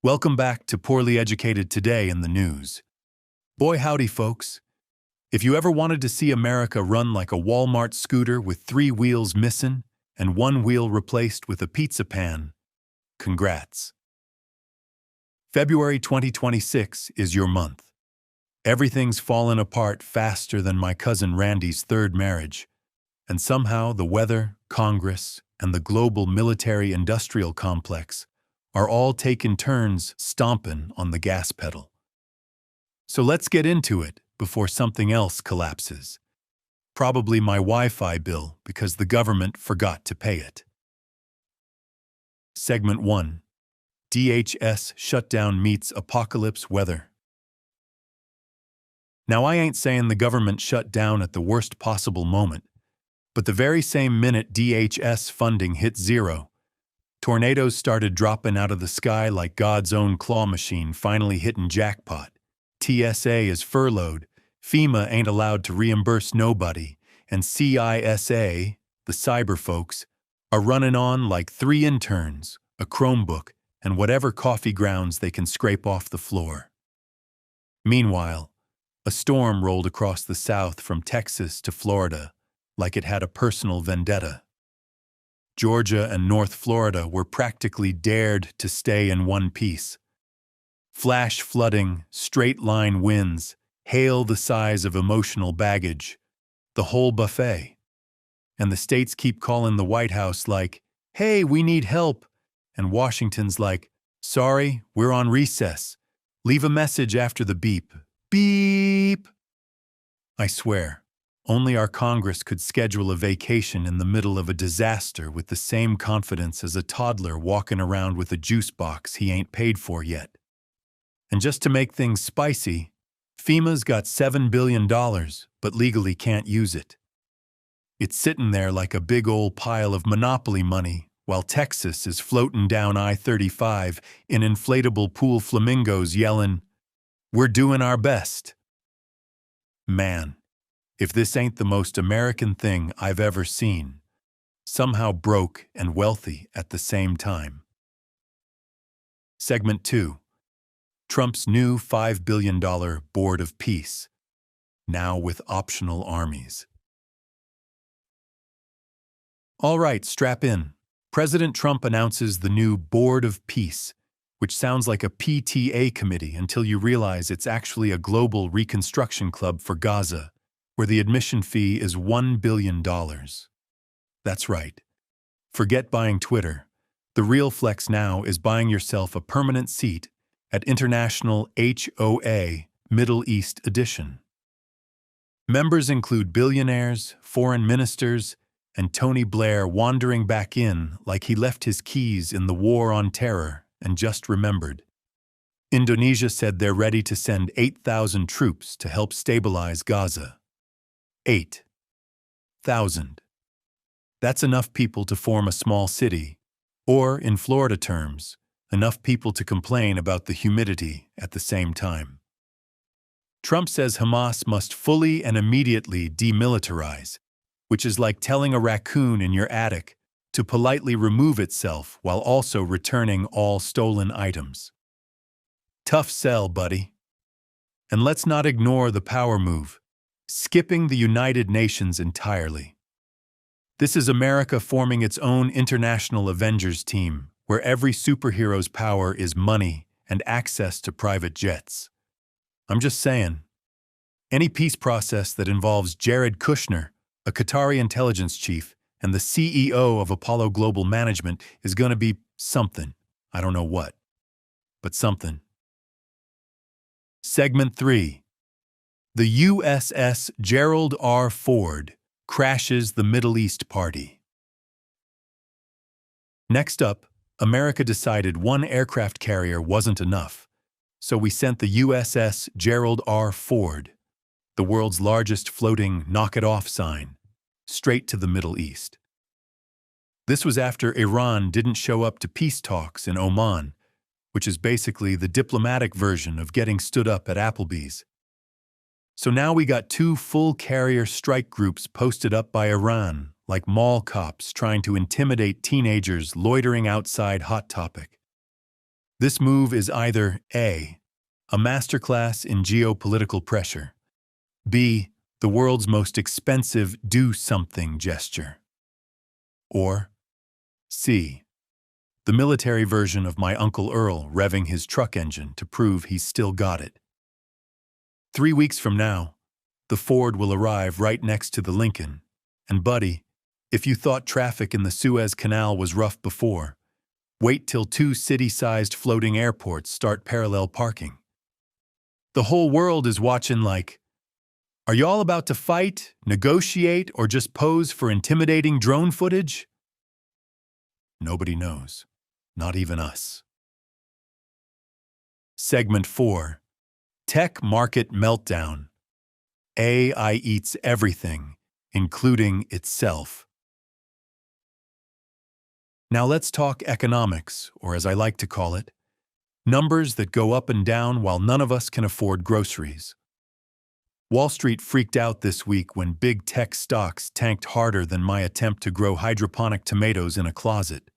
Welcome back to Poorly Educated Today in the News. Boy howdy, folks. If you ever wanted to see America run like a Walmart scooter with 3 wheels missing and 1 wheel replaced with a pizza pan, congrats. February 2026 is your month. Everything's fallen apart faster than my cousin Randy's 3rd marriage, and somehow the weather, Congress, and the global military-industrial complex are all taking turns stomping on the gas pedal. So let's get into it before something else collapses. Probably my Wi-Fi bill because the government forgot to pay it. Segment 1. DHS shutdown meets apocalypse weather. Now I ain't saying the government shut down at the worst possible moment, but the very same minute DHS funding hit zero, tornadoes started dropping out of the sky like God's own claw machine finally hitting jackpot. TSA is furloughed, FEMA ain't allowed to reimburse nobody, and CISA, the cyber folks, are running on like 3 interns, a Chromebook, and whatever coffee grounds they can scrape off the floor. Meanwhile, a storm rolled across the South from Texas to Florida like it had a personal vendetta. Georgia and North Florida were practically dared to stay in one piece. Flash flooding, straight-line winds, hail the size of emotional baggage, the whole buffet. And the states keep calling the White House like, "Hey, we need help," and Washington's like, "Sorry, we're on recess. Leave a message after the beep. Beep." I swear, only our Congress could schedule a vacation in the middle of a disaster with the same confidence as a toddler walking around with a juice box he ain't paid for yet. And just to make things spicy, FEMA's got $7 billion, but legally can't use it. It's sitting there like a big old pile of Monopoly money, while Texas is floating down I-35 in inflatable pool flamingos yelling, "We're doing our best." Man, if this ain't the most American thing I've ever seen, somehow broke and wealthy at the same time. Segment 2. Trump's new $5 billion Board of Peace, now with optional armies. All right, strap in. President Trump announces the new Board of Peace, which sounds like a PTA committee until you realize it's actually a global reconstruction club for Gaza, where the admission fee is $1 billion. That's right. Forget buying Twitter. The real flex now is buying yourself a permanent seat at International HOA Middle East Edition. Members include billionaires, foreign ministers, and Tony Blair wandering back in like he left his keys in the war on terror and just remembered. Indonesia said they're ready to send 8,000 troops to help stabilize Gaza. 8,000. That's enough people to form a small city, or, in Florida terms, enough people to complain about the humidity at the same time. Trump says Hamas must fully and immediately demilitarize, which is like telling a raccoon in your attic to politely remove itself while also returning all stolen items. Tough sell, buddy. And let's not ignore the power move, skipping the United Nations entirely. This is America forming its own international Avengers team, where every superhero's power is money and access to private jets. I'm just saying, any peace process that involves Jared Kushner, a Qatari intelligence chief, and the CEO of Apollo Global Management is going to be something. I don't know what, but something. Segment 3. The USS Gerald R. Ford crashes the Middle East party. Next up, America decided one aircraft carrier wasn't enough, so we sent the USS Gerald R. Ford, the world's largest floating knock-it-off sign, straight to the Middle East. This was after Iran didn't show up to peace talks in Oman, which is basically the diplomatic version of getting stood up at Applebee's. So now we got 2 full carrier strike groups posted up by Iran, like mall cops trying to intimidate teenagers loitering outside Hot Topic. This move is either a masterclass in geopolitical pressure, B, the world's most expensive do-something gesture, or C, the military version of my Uncle Earl revving his truck engine to prove he's still got it. 3 weeks from now, the Ford will arrive right next to the Lincoln, and buddy, if you thought traffic in the Suez Canal was rough before, wait till 2 city-sized floating airports start parallel parking. The whole world is watching like, are y'all about to fight, negotiate, or just pose for intimidating drone footage? Nobody knows, not even us. Segment 4. Tech Market Meltdown. AI eats everything, including itself. Now let's talk economics, or as I like to call it, numbers that go up and down while none of us can afford groceries. Wall Street freaked out this week when big tech stocks tanked harder than my attempt to grow hydroponic tomatoes in a closet.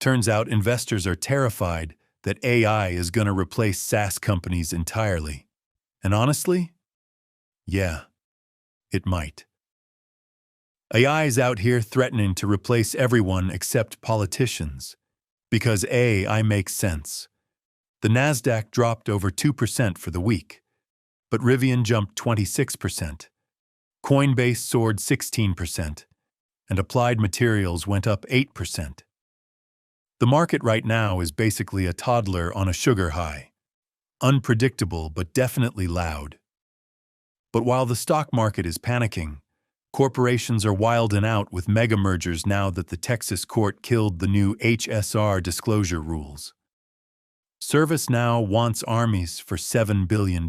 Turns out investors are terrified that AI is going to replace SaaS companies entirely. And honestly, yeah, it might. AI is out here threatening to replace everyone except politicians, because AI makes sense. The Nasdaq dropped over 2% for the week, but Rivian jumped 26%. Coinbase soared 16%, and Applied Materials went up 8%. The market right now is basically a toddler on a sugar high. Unpredictable, but definitely loud. But while the stock market is panicking, corporations are wilding out with mega mergers now that the Texas court killed the new HSR disclosure rules. ServiceNow wants armies for $7 billion.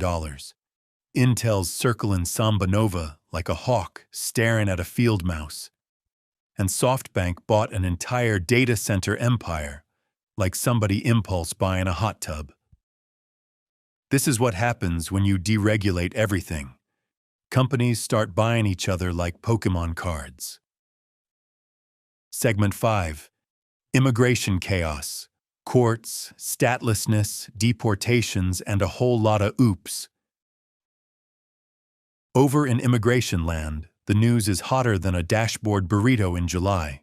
Intel's circling Samba Nova like a hawk staring at a field mouse. And SoftBank bought an entire data center empire, like somebody impulse buying a hot tub. This is what happens when you deregulate everything. Companies start buying each other like Pokemon cards. Segment 5. Immigration chaos. Courts, statlessness, deportations, and a whole lot of oops. Over in immigration land, the news is hotter than a dashboard burrito in July.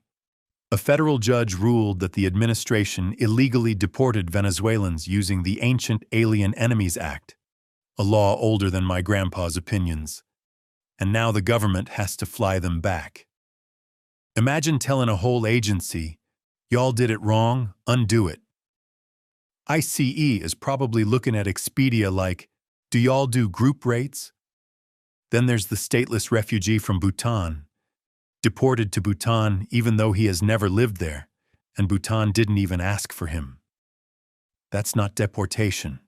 A federal judge ruled that the administration illegally deported Venezuelans using the ancient Alien Enemies Act, a law older than my grandpa's opinions. And now the government has to fly them back. Imagine telling a whole agency, y'all did it wrong, undo it. ICE is probably looking at Expedia like, do y'all do group rates? Then there's the stateless refugee from Bhutan, deported to Bhutan even though he has never lived there, and Bhutan didn't even ask for him. That's not deportation.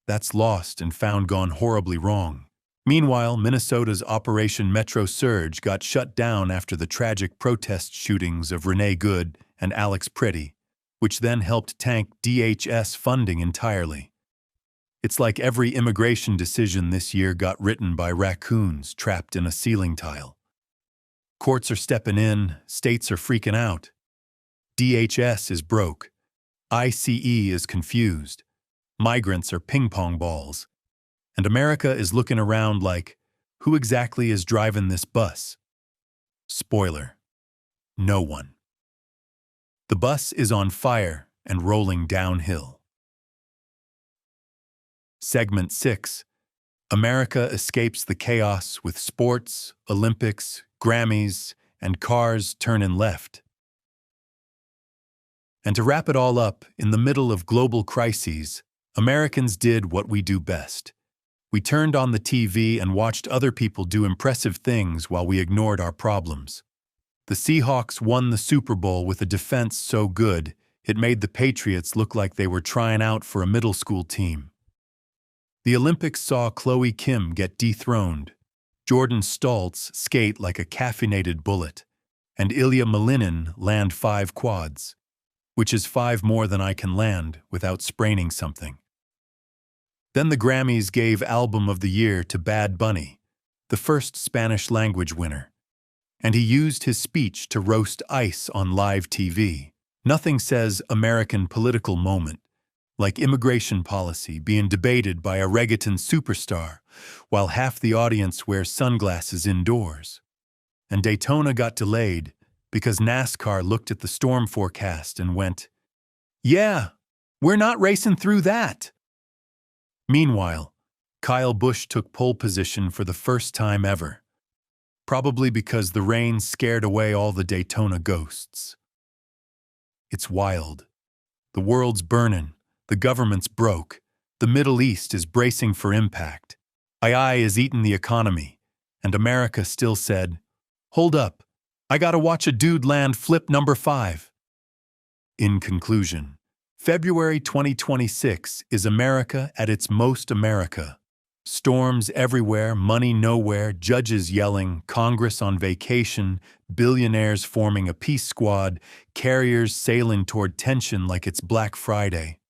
That's lost and found gone horribly wrong. Meanwhile, Minnesota's Operation Metro Surge got shut down after the tragic protest shootings of Renee Good and Alex Pretty, which then helped tank DHS funding entirely. It's like every immigration decision this year got written by raccoons trapped in a ceiling tile. Courts are stepping in, states are freaking out. DHS is broke. ICE is confused. Migrants are ping-pong balls. And America is looking around like, who exactly is driving this bus? Spoiler: no one. The bus is on fire and rolling downhill. Segment 6. America escapes the chaos with sports, Olympics, Grammys, and cars turning left. And to wrap it all up, in the middle of global crises, Americans did what we do best. We turned on the TV and watched other people do impressive things while we ignored our problems. The Seahawks won the Super Bowl with a defense so good, it made the Patriots look like they were trying out for a middle school team. The Olympics saw Chloe Kim get dethroned, Jordan Stoltz skate like a caffeinated bullet, and Ilya Malinin land 5 quads, which is 5 more than I can land without spraining something. Then the Grammys gave Album of the Year to Bad Bunny, the first Spanish-language winner, and he used his speech to roast ICE on live TV. Nothing says American political moment like immigration policy being debated by a reggaeton superstar, while half the audience wears sunglasses indoors. And Daytona got delayed because NASCAR looked at the storm forecast and went, "Yeah, we're not racing through that." Meanwhile, Kyle Busch took pole position for the first time ever, probably because the rain scared away all the Daytona ghosts. It's wild. The world's burning, the government's broke, the Middle East is bracing for impact, AI is eating the economy, and America still said, "Hold up, I gotta watch a dude land flip number 5. In conclusion, February 2026 is America at its most America. Storms everywhere, money nowhere, judges yelling, Congress on vacation, billionaires forming a peace squad, carriers sailing toward tension like it's Black Friday,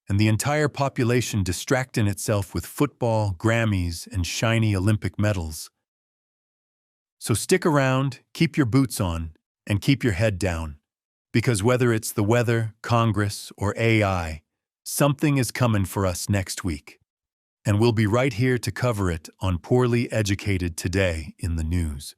and the entire population distracting itself with football, Grammys, and shiny Olympic medals. So stick around, keep your boots on, and keep your head down, because whether it's the weather, Congress, or AI, something is coming for us next week. And we'll be right here to cover it on Poorly Educated Today in the News.